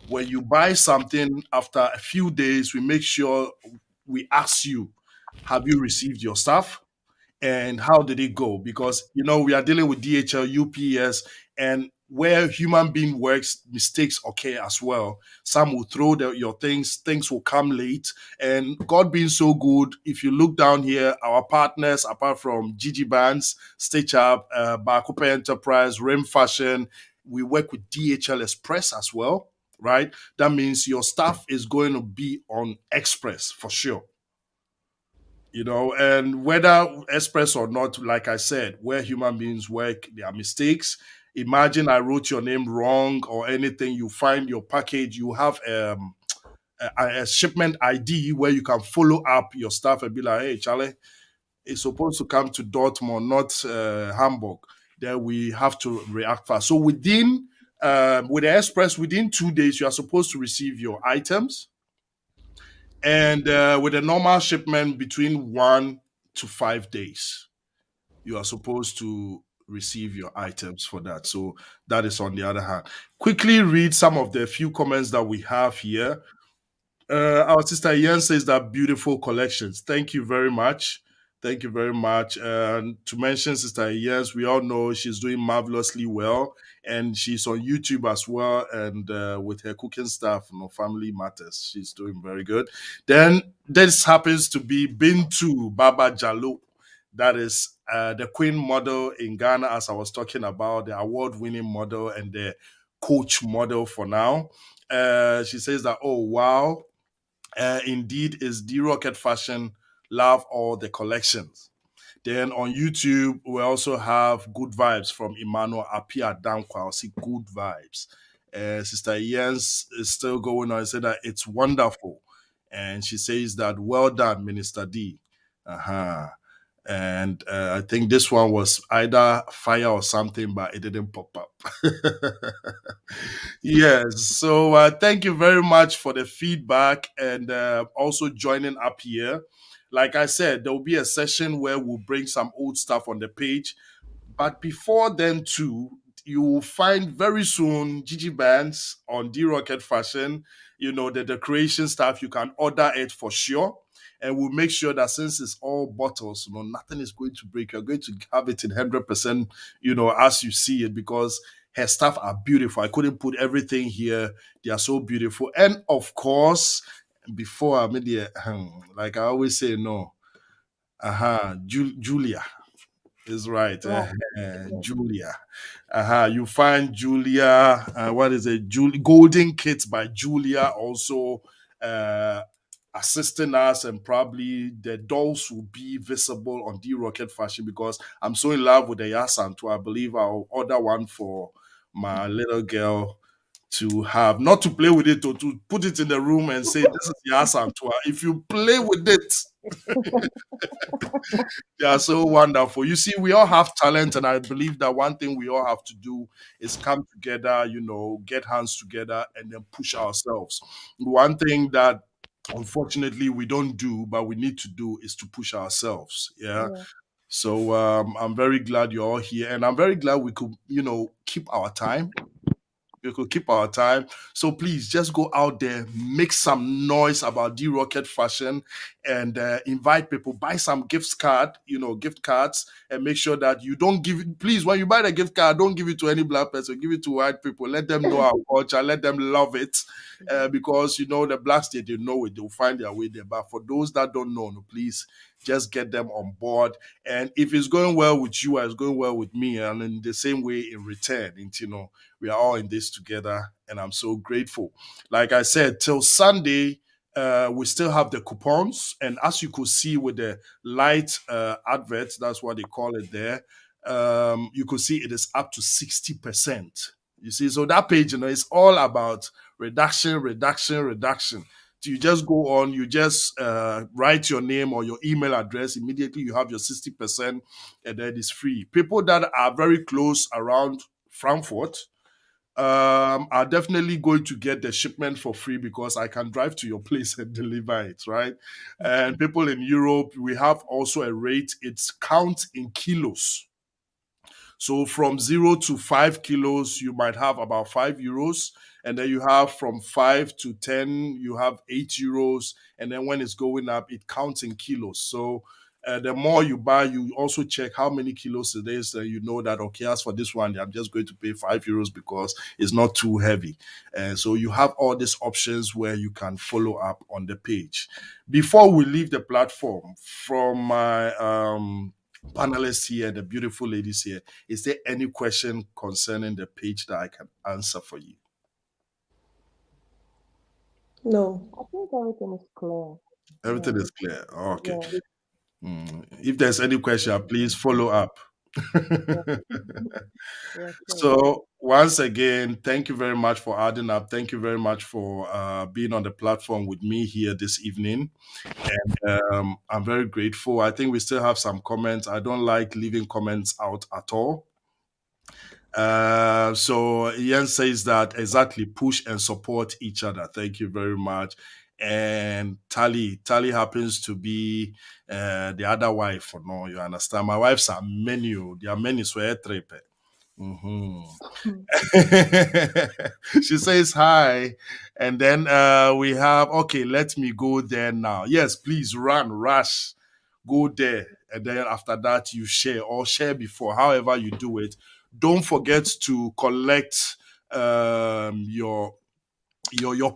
when you buy something after a few days, we make sure we ask you, have you received your stuff? And how did it go? Because we are dealing with DHL, UPS, and where human being works, mistakes occur as well. Some will throw your things will come late. And God being so good, if you look down here, our partners, apart from Gigi Bands, Stitch Up, Bakupa Enterprise, Rim Fashion, we work with DHL Express as well. right? That means your stuff is going to be on express for sure. And whether express or not, like I said, where human beings work, there are mistakes. Imagine I wrote your name wrong or anything. You find your package, you have a shipment ID where you can follow up your stuff and be like, hey, Charlie, it's supposed to come to Dortmund, not Hamburg. Then we have to react fast. So with the express, within 2 days, you are supposed to receive your items. And with a normal shipment, between 1 to 5 days, you are supposed to receive your items for that. So that is on the other hand. Quickly read some of the few comments that we have here. Our sister Ian says that beautiful collections. Thank you very much. Thank you very much. To mention Sister Ian's, we all know she's doing marvelously well, and she's on YouTube as well. And with her cooking stuff, Family Matters, she's doing very good. Then this happens to be Bintu Baba Jalo. That is the queen model in Ghana, as I was talking about, the award-winning model and the coach model for now. She says that, oh wow, indeed is D.Rocket Fashion. Love all the collections. Then on YouTube, we also have Good Vibes from Emmanuel Apia Dankwa. I see Good Vibes. Sister Jens is still going on and said that it's wonderful. And she says that well done, Minister D. Uh-huh. And I think this one was either fire or something, but it didn't pop up. Yes. So thank you very much for the feedback and also joining up here. Like I said, there will be a session where we'll bring some old stuff on the page. But before then, too, you will find very soon Gigi Bands on D Rocket Fashion. The decoration stuff, you can order it for sure. And we'll make sure that since it's all bottles, nothing is going to break. You're going to have it in 100%, as you see it, because her stuff are beautiful. I couldn't put everything here. They are so beautiful. And of course, before I'm in the, like I always say, no, Julia is right. Right. Yes. Julia. You find Julia, what is it? Golden Kits by Julia also assisting us, and probably the dolls will be visible on D Rocket Fashion because I'm so in love with the Yasanto. I believe I'll order one for my little girl to have, not to play with it or to put it in the room and say, this is Yasanto. If you play with it, they are so wonderful. You see, we all have talent, and I believe that one thing we all have to do is come together, get hands together and then push ourselves. One thing that unfortunately we don't do, but we need to do, is to push ourselves. Yeah. Yeah. So I'm very glad you're all here, and I'm very glad we could, keep our time. We could keep our time. So please just go out there, make some noise about D Rocket Fashion, and invite people. Buy some gift cards, and make sure that you don't give it. Please, when you buy the gift card, don't give it to any black person. Give it to white people. Let them know our culture. Let them love it, because the blacks they know it. They'll find their way there. But for those that don't know, no, please just get them on board. And if it's going well with you, it's going well with me, and in the same way in return, we are all in this together, and I'm so grateful. Like I said, till Sunday, we still have the coupons, and as you could see with the light adverts, that's what they call it there. You could see it is up to 60%. You see, so that page, is all about reduction, reduction, reduction. So you just go on, you just write your name or your email address. Immediately, you have your 60%, and then it's free. People that are very close around Frankfurt are definitely going to get the shipment for free because I can drive to your place and deliver it, right? And people in Europe, we have also a rate. It's count in kilos. So from 0 to 5 kilos, you might have about €5. And then you have from 5 to 10, you have €8. And then when it's going up, it counts in kilos. So the more you buy, you also check how many kilos it is. You know that, okay, as for this one, I'm just going to pay €5 because it's not too heavy. And so you have all these options where you can follow up on the page. Before we leave the platform, from my panelists here, the beautiful ladies here, is there any question concerning the page that I can answer for you? No. I think everything is clear. Everything Yeah. is clear. Okay. Yeah. If there's any question, please follow up. Yeah. Yeah. Sure. So once again, thank you very much for adding up. Thank you very much for being on the platform with me here this evening. And I'm very grateful. I think we still have some comments. I don't like leaving comments out at all. So Ian says that exactly push and support each other. Thank you very much. And Tally happens to be the other wife. No, you understand? My wives are many. There are many. So mm-hmm. She says hi, and then we have okay. Let me go there now. Yes, please run, rush, go there, and then after that you share or share before, however you do it. Don't forget to collect your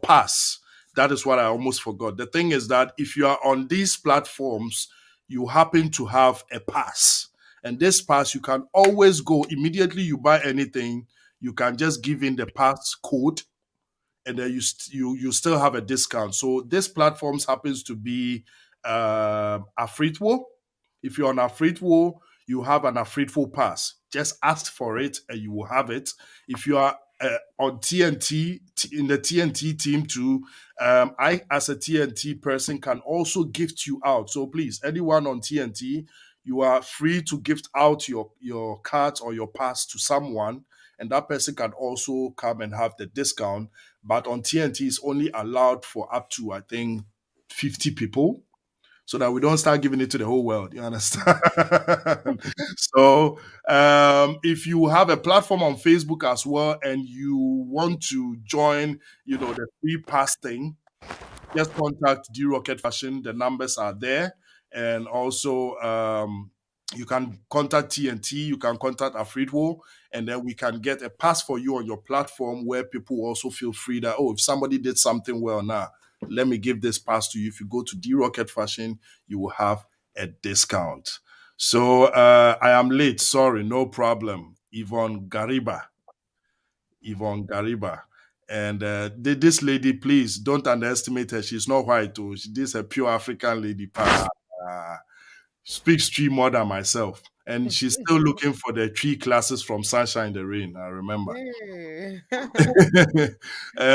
pass. That is what I almost forgot. The thing is that if you are on these platforms, you happen to have a pass. And this pass, you can always go immediately you buy anything, you can just give in the pass code and then you still have a discount. So this platforms happens to be Afritwo. If you're on Afritwo, you have an Afritwo pass. Just ask for it and you will have it. If you are on TNT in the TNT team too, I as a TNT person can also gift you out. So please, anyone on TNT, you are free to gift out your cards or your pass to someone, and that person can also come and have the discount. But on TNT, it's only allowed for up to, I think, 50 people so that we don't start giving it to the whole world. You understand? So, if you have a platform on Facebook as well and you want to join, the free pass thing, just contact D.Rocket Fashion. The numbers are there. And also, you can contact TNT, you can contact Afridwo, and then we can get a pass for you on your platform where people also feel free that, oh, if somebody did something well now, let me give this pass to you. If you go to D.Rocket Fashion, you will have a discount. So I am late. Sorry, no problem. Yvonne Gariba. And this lady, please don't underestimate her. She's not white. Oh. This is a pure African lady. Speaks three more than myself. And she's still looking for the three classes from Sunshine in the Rain. I remember. Hey.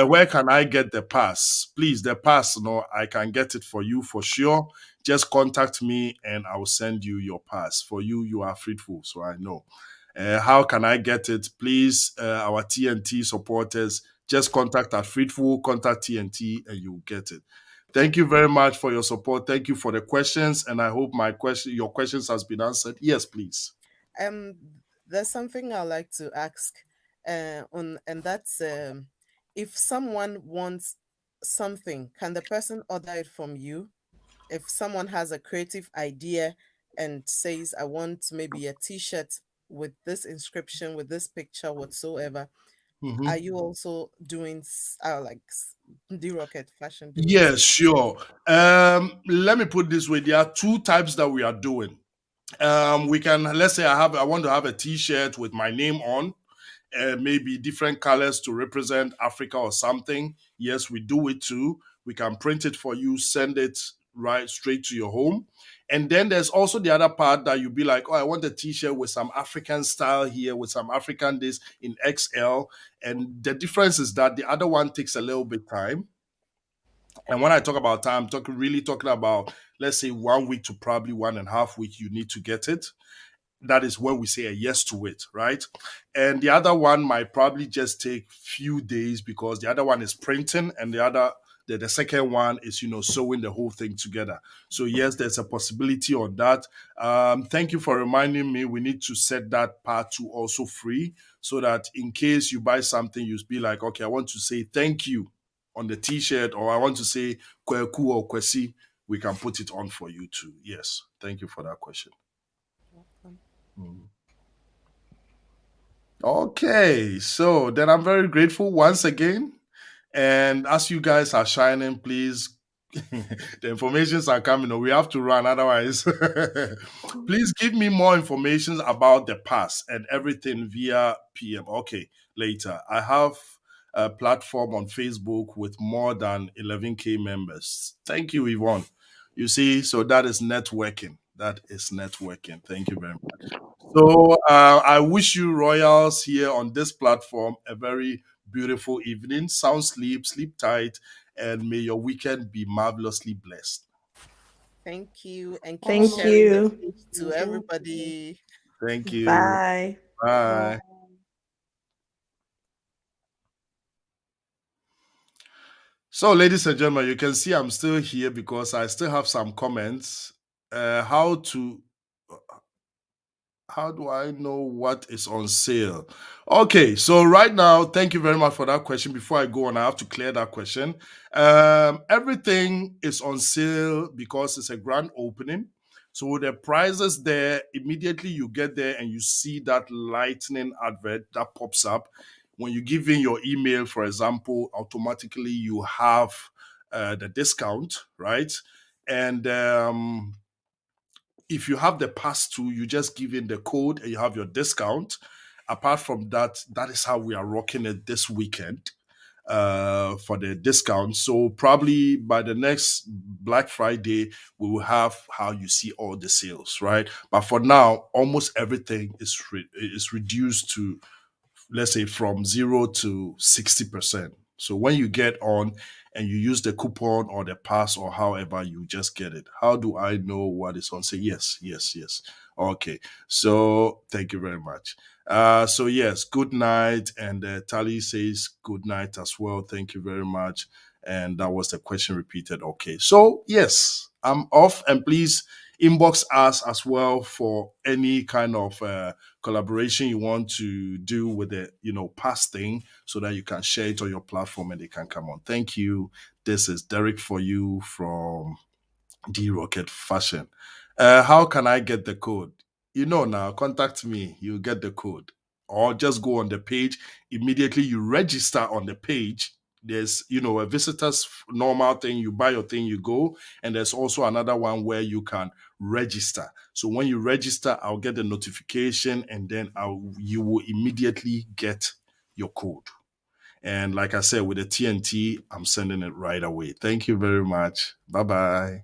Where can I get the pass? Please, the pass, no, I can get it for you for sure. Just contact me and I will send you your pass. For you, you are fruitful, so I know. How can I get it? Please, our TNT supporters, just contact at Fruitful, contact TNT, and you'll get it. Thank you very much for your support. Thank you for the questions, and I hope your questions has been answered. Yes, please. Um, there's something I like to ask, and that's if someone wants something, can the person order it from you? If someone has a creative idea and says, "I want maybe a T-shirt with this inscription, with this picture, whatsoever," Mhm. are you also doing D.Rocket Fashion doing Yes, something? sure. Let me put it this way: there are two types that we are doing. We can, let's say I want to have a T-shirt with my name on, maybe different colors to represent Africa or something. Yes, we do it too. We can print it for you, send it right straight to your home. And then there's also the other part that you'd be like, oh, I want a T-shirt with some African style here, with some African this in XL. And the difference is that the other one takes a little bit time. And when I talk about time, I'm talking about, let's say, 1 week to probably 1.5 weeks, you need to get it. That is when we say a yes to it, right? And the other one might probably just take few days because the other one is printing and the second one is sewing the whole thing together. So yes, there's a possibility on that. Thank you for reminding me. We need to set that part to also free so that in case you buy something, you be like, okay, I want to say thank you on the T-shirt, or I want to say kweku or kwesi. We can put it on for you too. Yes, thank you for that question. Mm. Okay, so then I'm very grateful once again. And as you guys are shining, please, the informations are coming. We have to run, otherwise. Please give me more information about the pass and everything via PM. Okay, later. I have platform on Facebook with more than 11K members. Thank you, Yvonne. You see, so that is networking. That is networking. Thank you very much. So I wish you royals here on this platform a very beautiful evening. Sound sleep, sleep tight, and may your weekend be marvelously blessed. Thank you, and keep Thank sharing the you. page to everybody. Thank you. Bye. Bye. So, ladies and gentlemen, you can see I'm still here because I still have some comments. How do I know what is on sale? Okay, so right now, thank you very much for that question. Before I go on, I have to clear that question. Everything is on sale because it's a grand opening. So the prices there, immediately you get there and you see that lightning advert that pops up. When you give in your email, for example, automatically you have the discount, right? And if you have the pass to, you just give in the code and you have your discount. Apart from that, that is how we are rocking it this weekend for the discount. So probably by the next Black Friday, we will have how you see all the sales, right? But for now, almost everything is reduced to, let's say, from 0 to 60%. So when you get on and you use the coupon or the pass or however, you just get it. How do I know what is on? Say yes, yes, yes. Okay. So thank you very much. So yes, good night. And Tali says good night as well. Thank you very much. And that was the question repeated. Okay. So yes, I'm off. And please inbox us as well for any kind of collaboration you want to do with the past thing, so that you can share it on your platform and they can come on. Thank you. This is Derek for you from D.Rocket Fashion. How can I get the code? Now, contact me. You get the code. Or just go on the page. Immediately you register on the page. There's, a visitor's normal thing. You buy your thing, you go. And there's also another one where you can register. So when you register, I'll get the notification and then you will immediately get your code. And like I said, with the TNT, I'm sending it right away. Thank you very much. Bye bye.